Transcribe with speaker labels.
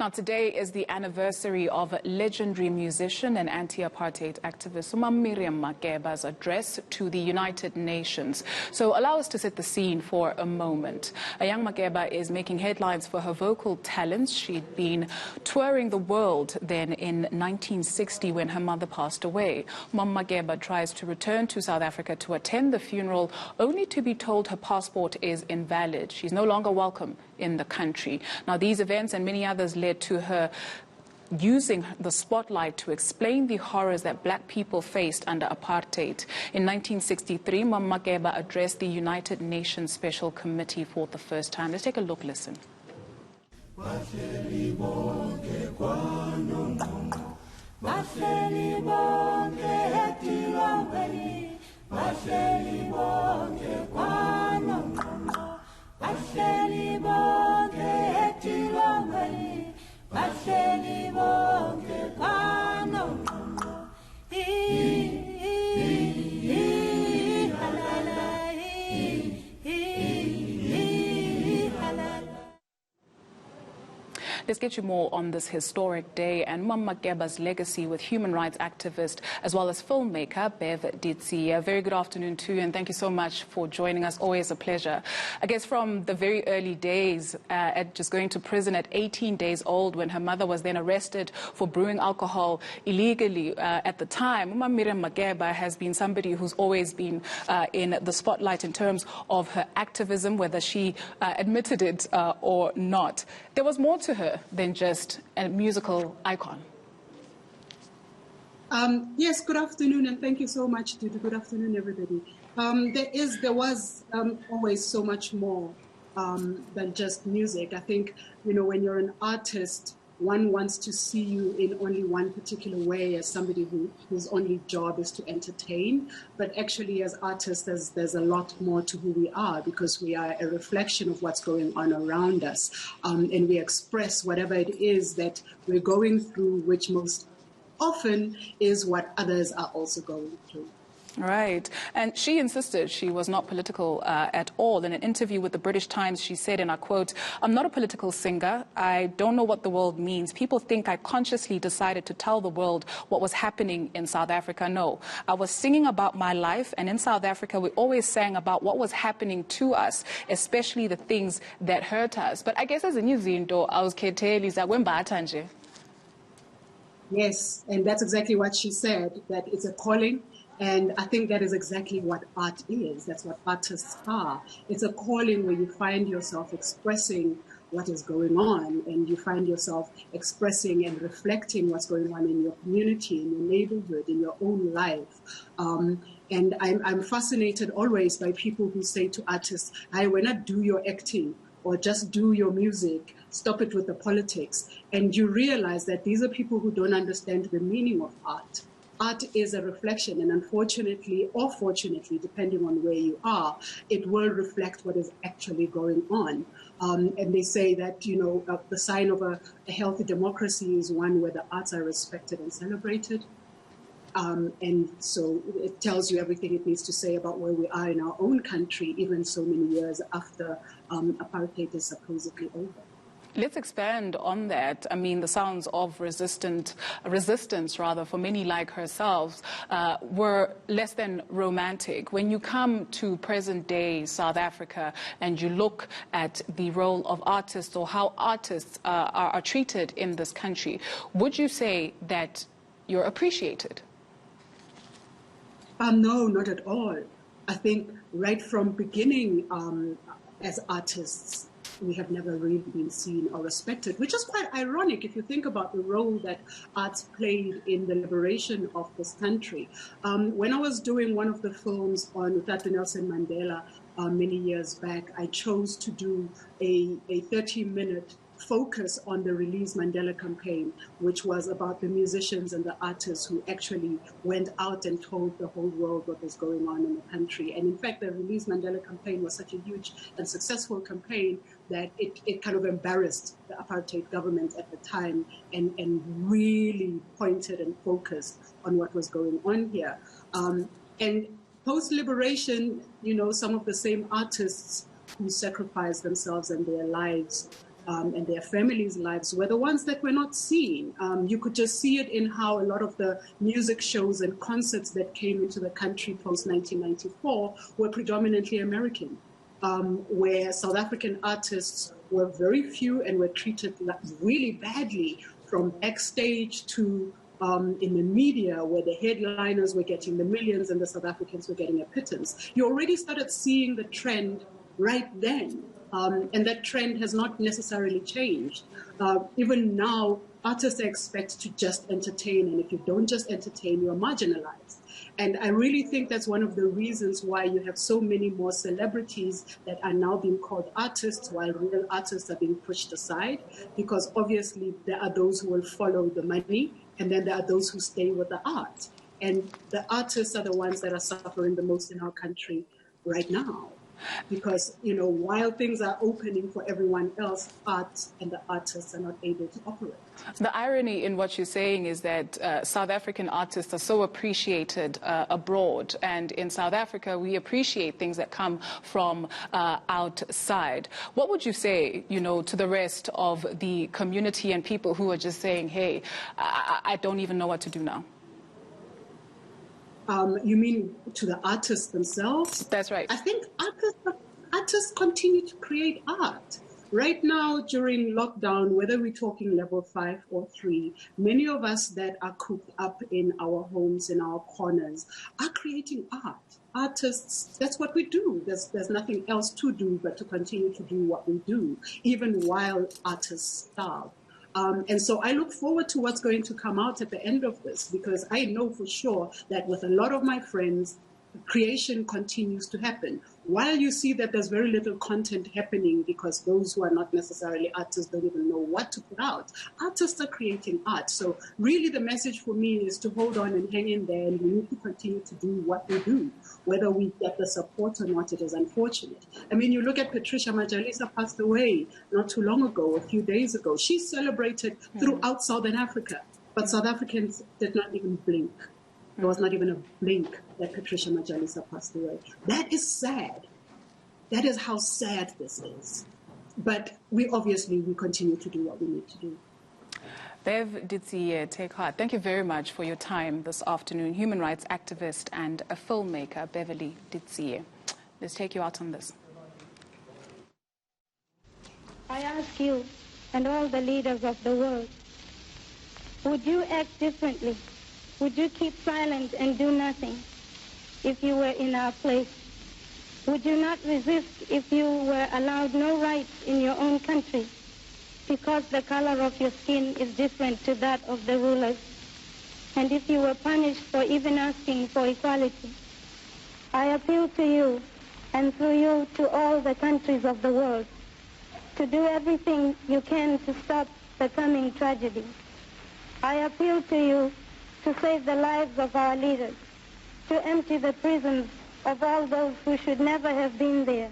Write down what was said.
Speaker 1: Now, today is the anniversary of legendary musician and anti-apartheid activist Miriam Makeba's address to the United Nations. So allow us to set the scene for a moment. A young Makeba is making headlines for her vocal talents. She'd been touring the world then in 1960 when her mother passed away. Makeba tries to return to South Africa to attend the funeral, only to be told her passport is invalid. She's no longer welcome in the country. Now, these events and many others led to her using the spotlight to explain the horrors that black people faced under apartheid. In 1963, Makeba addressed the United Nations Special Committee for the first time. Let's take a look, listen. Let's get you more on this historic day and Makeba's legacy with human rights activist as well as filmmaker Bev Ditsi. Very good afternoon to you, and thank you so much for joining us. Always a pleasure. I guess from the very early days, at just going to prison at 18 days old when her mother was then arrested for brewing alcohol illegally at the time, Miriam Makeba has been somebody who's always been in the spotlight in terms of her activism, whether she admitted it or not. There was more to her than just a musical icon.
Speaker 2: Yes, good afternoon, and thank you so much, Dudu. Good afternoon, everybody. There was always so much more than just music. I think, when you're an artist, one wants to see you in only one particular way as somebody whose only job is to entertain. But actually, as artists, there's a lot more to who we are, because we are a reflection of what's going on around us. And we express whatever it is that we're going through, which most often is what others are also going through.
Speaker 1: Right. And she insisted she was not political at all. In an interview with the British Times, she said, and I quote, "I'm not a political singer. I don't know what the world means. People think I consciously decided to tell the world what was happening in South Africa. No, I was singing about my life. And in South Africa, we always sang about what was happening to us, especially the things that hurt us. But I guess as a New Zealander, I was nje."
Speaker 2: Yes, and that's exactly what she said, that it's a calling. And I think that is exactly what art is. That's what artists are. It's a calling where you find yourself expressing what is going on, and you find yourself expressing and reflecting what's going on in your community, in your neighborhood, in your own life. And I'm fascinated always by people who say to artists, "Hey, why not do your acting? Or just do your music, stop it with the politics." And you realize that these are people who don't understand the meaning of art. Art is a reflection, and unfortunately, or fortunately, depending on where you are, it will reflect what is actually going on. And they say that, the sign of a healthy democracy is one where the arts are respected and celebrated. And so it tells you everything it needs to say about where we are in our own country, even so many years after apartheid is supposedly over.
Speaker 1: Let's expand on that. I mean, the sounds of resistance for many like herself were less than romantic. When you come to present day South Africa and you look at the role of artists or how artists are treated in this country, would you say that you're appreciated?
Speaker 2: No, not at all. I think right from beginning as artists, we have never really been seen or respected, which is quite ironic if you think about the role that arts played in the liberation of this country. When I was doing one of the films on Utata Nelson Mandela many years back, I chose to do a 30-minute focus on the Release Mandela campaign, which was about the musicians and the artists who actually went out and told the whole world what was going on in the country. And in fact, the Release Mandela campaign was such a huge and successful campaign that it kind of embarrassed the apartheid government at the time and really pointed and focused on what was going on here. And post-liberation, some of the same artists who sacrificed themselves and their lives and their families' lives were the ones that were not seen. You could just see it in how a lot of the music shows and concerts that came into the country post-1994 were predominantly American, where South African artists were very few and were treated really badly, from backstage to in the media, where the headliners were getting the millions and the South Africans were getting a pittance. You already started seeing the trend right then, and that trend has not necessarily changed. Even now, artists are expected to just entertain, and if you don't just entertain, you're marginalized. And I really think that's one of the reasons why you have so many more celebrities that are now being called artists, while real artists are being pushed aside, because obviously there are those who will follow the money, and then there are those who stay with the art. And the artists are the ones that are suffering the most in our country right now. Because, you know, while things are opening for everyone else, art and the artists are not able to operate.
Speaker 1: The irony in what you're saying is that South African artists are so appreciated abroad, and in South Africa we appreciate things that come from outside. What would you say, you know, to the rest of the community and people who are just saying, hey, I don't even know what to do now?
Speaker 2: You mean to the artists themselves?
Speaker 1: That's right.
Speaker 2: I think artists continue to create art. Right now, during lockdown, whether we're talking level 5 or 3, many of us that are cooped up in our homes, in our corners, are creating art. Artists, that's what we do. There's nothing else to do but to continue to do what we do, even while artists starve. And so I look forward to what's going to come out at the end of this, because I know for sure that with a lot of my friends, creation continues to happen. While you see that there's very little content happening because those who are not necessarily artists don't even know what to put out, artists are creating art. So really the message for me is to hold on and hang in there, and we need to continue to do what we do. Whether we get the support or not, it is unfortunate. I mean, you look at Patricia Majalisa, passed away not too long ago, a few days ago. She's celebrated throughout Southern Africa, but South Africans did not even blink. There was not even a blink that Patricia Majalisa passed away. That is sad. That is how sad this is. But we continue to do what we need to do.
Speaker 1: Bev Ditsiye, take heart. Thank you very much for your time this afternoon. Human rights activist and a filmmaker, Beverly Ditsiye. Let's take you out on this.
Speaker 3: I ask you and all the leaders of the world, would you act differently? Would you keep silent and do nothing if you were in our place? Would you not resist if you were allowed no rights in your own country because the color of your skin is different to that of the rulers? And if you were punished for even asking for equality? I appeal to you, and through you to all the countries of the world, to do everything you can to stop the coming tragedy. I appeal to you to save the lives of our leaders, to empty the prisons of all those who should never have been there,